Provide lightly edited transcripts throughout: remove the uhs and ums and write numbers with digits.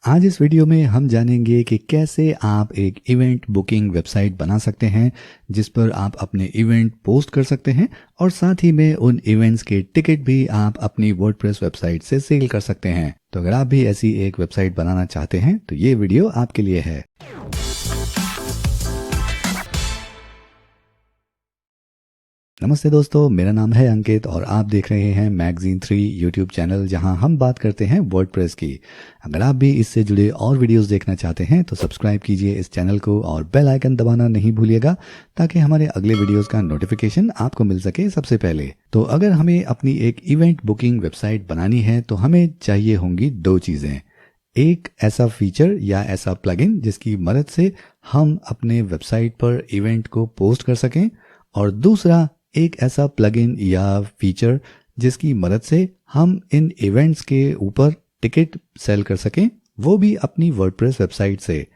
आज इस वीडियो में हम जानेंगे कि कैसे आप एक इवेंट बुकिंग वेबसाइट बना सकते हैं जिस पर आप अपने इवेंट पोस्ट कर सकते हैं और साथ ही में उन इवेंट्स के टिकट भी आप अपनी वर्डप्रेस वेबसाइट से सेल कर सकते हैं। तो अगर आप भी ऐसी एक वेबसाइट बनाना चाहते हैं तो ये वीडियो आपके लिए है। नमस्ते दोस्तों, मेरा नाम है अंकित और आप देख रहे हैं मैगजीन 3 यूट्यूब चैनल जहां हम बात करते हैं वर्डप्रेस की। अगर आप भी इससे जुड़े और वीडियोस देखना चाहते हैं तो सब्सक्राइब कीजिए इस चैनल को और बेल आइकन दबाना नहीं भूलिएगा ताकि हमारे अगले वीडियोस का नोटिफिकेशन आपको मिल सके सबसे पहले। तो अगर हमें अपनी एक इवेंट बुकिंग वेबसाइट बनानी है तो हमें चाहिए होंगी दो चीज़ें। एक ऐसा फीचर या ऐसा प्लगइन जिसकी मदद से हम अपने वेबसाइट पर इवेंट को पोस्ट कर सकें, और दूसरा एक ऐसा प्लगइन या फीचर जिसकी मदद से हम इन इवेंट्स के ऊपर टिकट सेल कर सकें, वो भी अपनी वर्डप्रेस वेबसाइट से।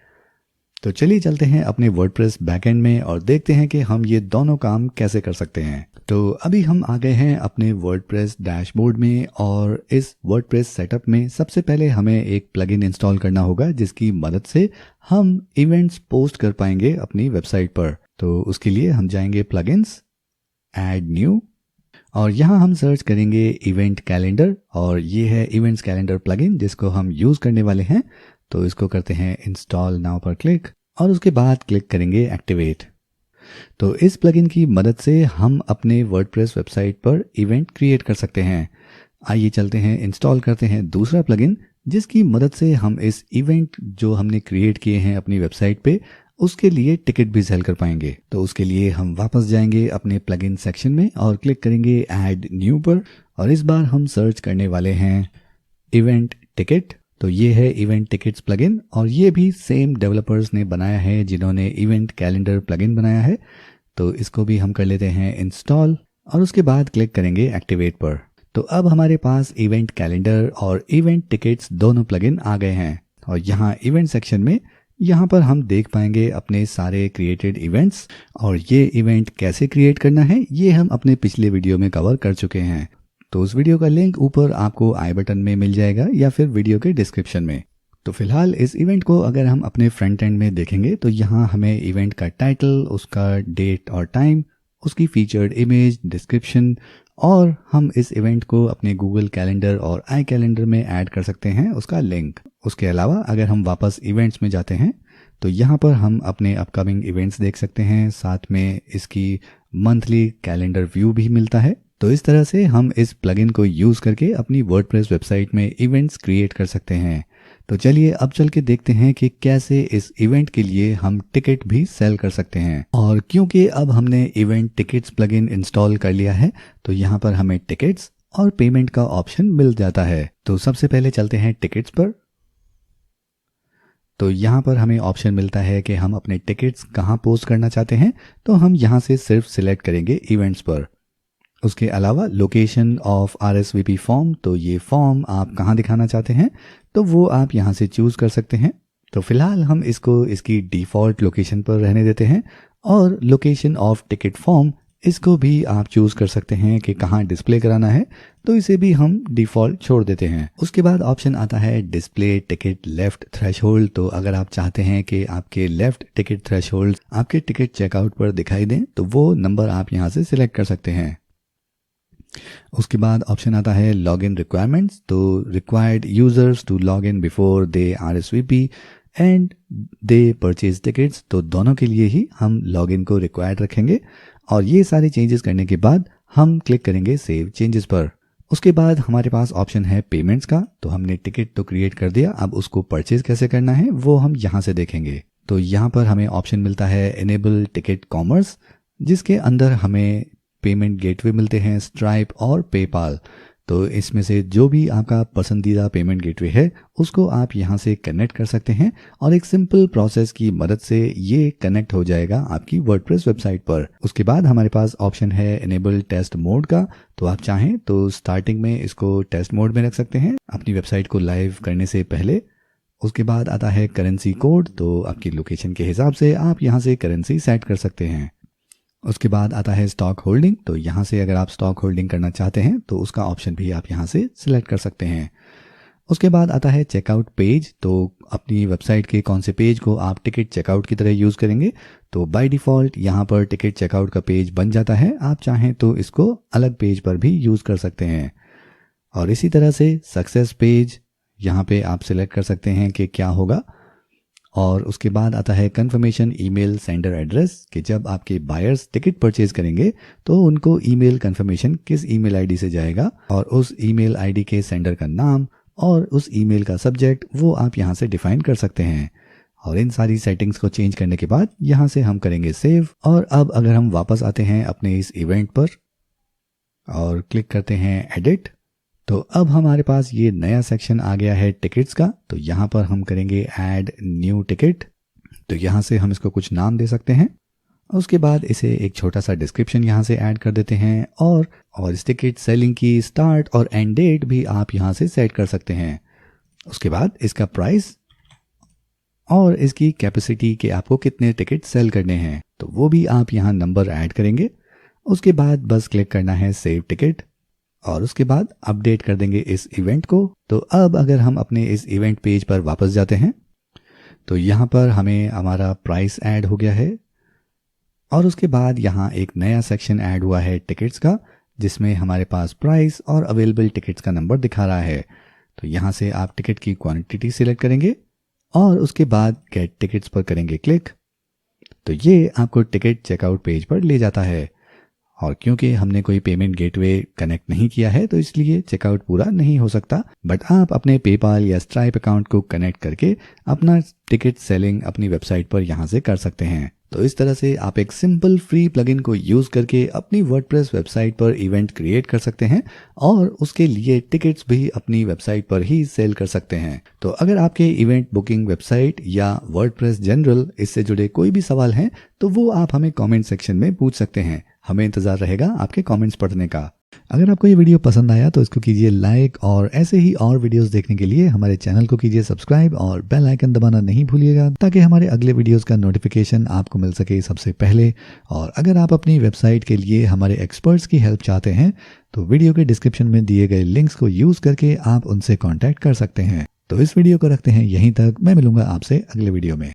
तो चलिए चलते हैं अपने वर्डप्रेस बैकएंड में और देखते हैं कि हम ये दोनों काम कैसे कर सकते हैं। तो अभी हम आ गए हैं अपने वर्डप्रेस डैशबोर्ड में और इस वर्डप्रेस सेटअप में सबसे पहले हमें एक प्लगइन इंस्टॉल करना होगा जिसकी मदद से हम इवेंट्स पोस्ट कर पाएंगे अपनी वेबसाइट पर। तो उसके लिए हम जाएंगे प्लगइन्स, ऐड न्यू, और यहाँ हम सर्च करेंगे इवेंट कैलेंडर और ये है इवेंट्स कैलेंडर प्लगइन जिसको हम यूज़ करने वाले हैं। तो इसको करते हैं इंस्टॉल नाउ पर क्लिक और उसके बाद क्लिक करेंगे एक्टिवेट। तो इस प्लगइन की मदद से हम अपने वर्डप्रेस वेबसाइट पर इवेंट क्रिएट कर सकते हैं। आइए चलते हैं इंस्टॉल करते हैं दूसरा प्लगइन जिसकी मदद से हम इस इवेंट जो हमने क्रिएट किए हैं अपनी वेबसाइट पे उसके लिए टिकट भी सेल कर पाएंगे। तो उसके लिए हम वापस जाएंगे अपने प्लगइन सेक्शन में और क्लिक करेंगे ऐड न्यू पर, और इस बार हम सर्च करने वाले हैं इवेंट टिकट। तो ये है इवेंट टिकट्स प्लगइन और ये भी सेम डेवलपर्स ने बनाया है जिन्होंने इवेंट कैलेंडर प्लगइन बनाया है। तो इसको भी हम कर लेते हैं इंस्टॉल और उसके बाद क्लिक करेंगे एक्टिवेट पर। तो अब हमारे पास इवेंट कैलेंडर और इवेंट टिकट्स दोनों प्लगइन आ गए हैं और यहाँ इवेंट सेक्शन में यहाँ पर हम देख पाएंगे अपने सारे क्रिएटेड इवेंट्स, और ये इवेंट कैसे क्रिएट करना है ये हम अपने पिछले वीडियो में कवर कर चुके हैं। तो उस वीडियो का लिंक ऊपर आपको आई बटन में मिल जाएगा या फिर वीडियो के डिस्क्रिप्शन में। तो फिलहाल इस इवेंट को अगर हम अपने फ्रंट एंड में देखेंगे तो यहाँ हमें इवेंट का टाइटल, उसका डेट और टाइम, उसकी फीचर्ड इमेज, डिस्क्रिप्शन, और हम इस इवेंट को अपने गूगल कैलेंडर और आई कैलेंडर में ऐड कर सकते हैं उसका लिंक। उसके अलावा अगर हम वापस इवेंट्स में जाते हैं तो यहाँ पर हम अपने अपकमिंग इवेंट्स देख सकते हैं, साथ में इसकी मंथली कैलेंडर व्यू भी मिलता है। तो इस तरह से हम इस प्लगइन को यूज़ करके अपनी वर्डप्रेस वेबसाइट में इवेंट्स क्रिएट कर सकते हैं। तो चलिए अब चल के देखते हैं कि कैसे इस इवेंट के लिए हम टिकट भी सेल कर सकते हैं। और क्योंकि अब हमने इवेंट टिकट्स प्लगइन इंस्टॉल कर लिया है तो यहाँ पर हमें टिकट्स और पेमेंट का ऑप्शन मिल जाता है। तो सबसे पहले चलते हैं टिकट्स पर। तो यहाँ पर हमें ऑप्शन मिलता है कि हम अपने टिकट्स कहाँ पोस्ट करना चाहते हैं, तो हम यहाँ से सिर्फ सिलेक्ट करेंगे इवेंट्स पर। उसके अलावा लोकेशन ऑफ RSVP फॉर्म, तो ये फॉर्म आप कहाँ दिखाना चाहते हैं तो वो आप यहाँ से चूज़ कर सकते हैं। तो फिलहाल हम इसको इसकी डिफ़ॉल्ट लोकेशन पर रहने देते हैं, और लोकेशन ऑफ टिकट फॉर्म इसको भी आप चूज़ कर सकते हैं कि कहाँ डिस्प्ले कराना है, तो इसे भी हम डिफ़ॉल्ट छोड़ देते हैं। उसके बाद ऑप्शन आता है डिस्प्ले टिकट लेफ्ट थ्रेशोल्ड। तो अगर आप चाहते हैं कि आपके लेफ्ट टिकट थ्रेशोल्ड आपके टिकट चेकआउट पर दिखाई दें तो वो नंबर आप यहाँ से सिलेक्ट कर सकते हैं। उसके बाद ऑप्शन आता है लॉग इन रिक्वायरमेंट्स। तो required users to log in before they RSVP and they purchase tickets. तो दोनों के लिए ही हम लॉग इन को रिक्वायर्ड रखेंगे, और ये सारे चेंजेस करने के बाद हम क्लिक करेंगे सेव चेंजेस पर। उसके बाद हमारे पास ऑप्शन है पेमेंट्स का। तो हमने टिकट तो क्रिएट कर दिया, अब उसको परचेज कैसे करना है वो हम यहाँ से देखेंगे। तो यहाँ पर हमें ऑप्शन मिलता है इनेबल टिकट कॉमर्स, जिसके अंदर हमें पेमेंट गेटवे मिलते हैं स्ट्राइप और पेपाल। तो इसमें से जो भी आपका पसंदीदा पेमेंट गेटवे है उसको आप यहाँ से कनेक्ट कर सकते हैं, और एक सिंपल प्रोसेस की मदद से ये कनेक्ट हो जाएगा आपकी वर्डप्रेस वेबसाइट पर। उसके बाद हमारे पास ऑप्शन है इनेबल टेस्ट मोड का। तो आप चाहें तो स्टार्टिंग में इसको टेस्ट मोड में रख सकते हैं अपनी वेबसाइट को लाइव करने से पहले। उसके बाद आता है करेंसी कोड। तो आपकी लोकेशन के हिसाब से आप यहाँ से करेंसी सेट कर सकते हैं। उसके बाद आता है स्टॉक होल्डिंग। तो यहाँ से अगर आप स्टॉक होल्डिंग करना चाहते हैं तो उसका ऑप्शन भी आप यहाँ से सिलेक्ट कर सकते हैं। उसके बाद आता है चेकआउट पेज। तो अपनी वेबसाइट के कौन से पेज को आप टिकट चेकआउट की तरह यूज़ करेंगे, तो बाय डिफ़ॉल्ट यहाँ पर टिकट चेकआउट का पेज बन जाता है। आप चाहें तो इसको अलग पेज पर भी यूज़ कर सकते हैं। और इसी तरह से सक्सेस पेज, यहाँ पे आप सिलेक्ट कर सकते हैं कि क्या होगा। और उसके बाद आता है कंफर्मेशन ईमेल सेंडर एड्रेस, कि जब आपके बायर्स टिकट परचेज करेंगे तो उनको ईमेल कंफर्मेशन किस ईमेल आईडी से जाएगा, और उस ईमेल आईडी के सेंडर का नाम और उस ईमेल का सब्जेक्ट वो आप यहाँ से डिफाइन कर सकते हैं। और इन सारी सेटिंग्स को चेंज करने के बाद यहाँ से हम करेंगे सेव। और अब अगर हम वापस आते हैं अपने इस इवेंट पर और क्लिक करते हैं एडिट, तो अब हमारे पास ये नया सेक्शन आ गया है टिकट्स का। तो यहाँ पर हम करेंगे ऐड न्यू टिकट। तो यहाँ से हम इसको कुछ नाम दे सकते हैं। उसके बाद इसे एक छोटा सा डिस्क्रिप्शन यहाँ से ऐड कर देते हैं। और इस टिकट सेलिंग की स्टार्ट और एंड डेट भी आप यहाँ से सेट कर सकते हैं। उसके बाद इसका प्राइस और इसकी कैपेसिटी के आपको कितने टिकट सेल करने हैं, तो वो भी आप यहाँ नंबर ऐड करेंगे। उसके बाद बस क्लिक करना है सेव टिकट और उसके बाद अपडेट कर देंगे इस इवेंट को। तो अब अगर हम अपने इस इवेंट पेज पर वापस जाते हैं तो यहाँ पर हमें हमारा प्राइस ऐड हो गया है। और उसके बाद यहाँ एक नया सेक्शन ऐड हुआ है टिकट्स का, जिसमें हमारे पास प्राइस और अवेलेबल टिकट्स का नंबर दिखा रहा है। तो यहाँ से आप टिकट की क्वांटिटी सिलेक्ट करेंगे और उसके बाद गेट टिकट्स पर करेंगे क्लिक। तो ये आपको टिकट चेकआउट पेज पर ले जाता है। और क्योंकि हमने कोई पेमेंट गेटवे कनेक्ट नहीं किया है तो इसलिए चेकआउट पूरा नहीं हो सकता। बट आप अपने पेपाल या स्ट्राइप अकाउंट को कनेक्ट करके अपना टिकट सेलिंग अपनी वेबसाइट पर यहाँ से कर सकते हैं। तो इस तरह से आप एक सिंपल फ्री प्लगइन को यूज़ करके अपनी वर्डप्रेस वेबसाइट पर इवेंट क्रिएट कर सकते हैं और उसके लिए टिकट्स भी अपनी वेबसाइट पर ही सेल कर सकते हैं। तो अगर आपके इवेंट बुकिंग वेबसाइट या वर्डप्रेस जनरल इससे जुड़े कोई भी सवाल हैं तो वो आप हमें कमेंट सेक्शन में पूछ सकते हैं। हमें इंतज़ार रहेगा आपके कमेंट्स पढ़ने का। अगर आपको ये वीडियो पसंद आया तो इसको कीजिए लाइक और ऐसे ही और वीडियोस देखने के लिए हमारे चैनल को कीजिए सब्सक्राइब और बेल आइकन दबाना नहीं भूलिएगा, ताकि हमारे अगले वीडियोस का नोटिफिकेशन आपको मिल सके सबसे पहले। और अगर आप अपनी वेबसाइट के लिए हमारे एक्सपर्ट्स की हेल्प चाहते हैं तो वीडियो के डिस्क्रिप्शन में दिए गए लिंक्स को यूज़ करके आप उनसे कॉन्टैक्ट कर सकते हैं। तो इस वीडियो को रखते हैं यहीं तक। मैं मिलूंगा आपसे अगले वीडियो में।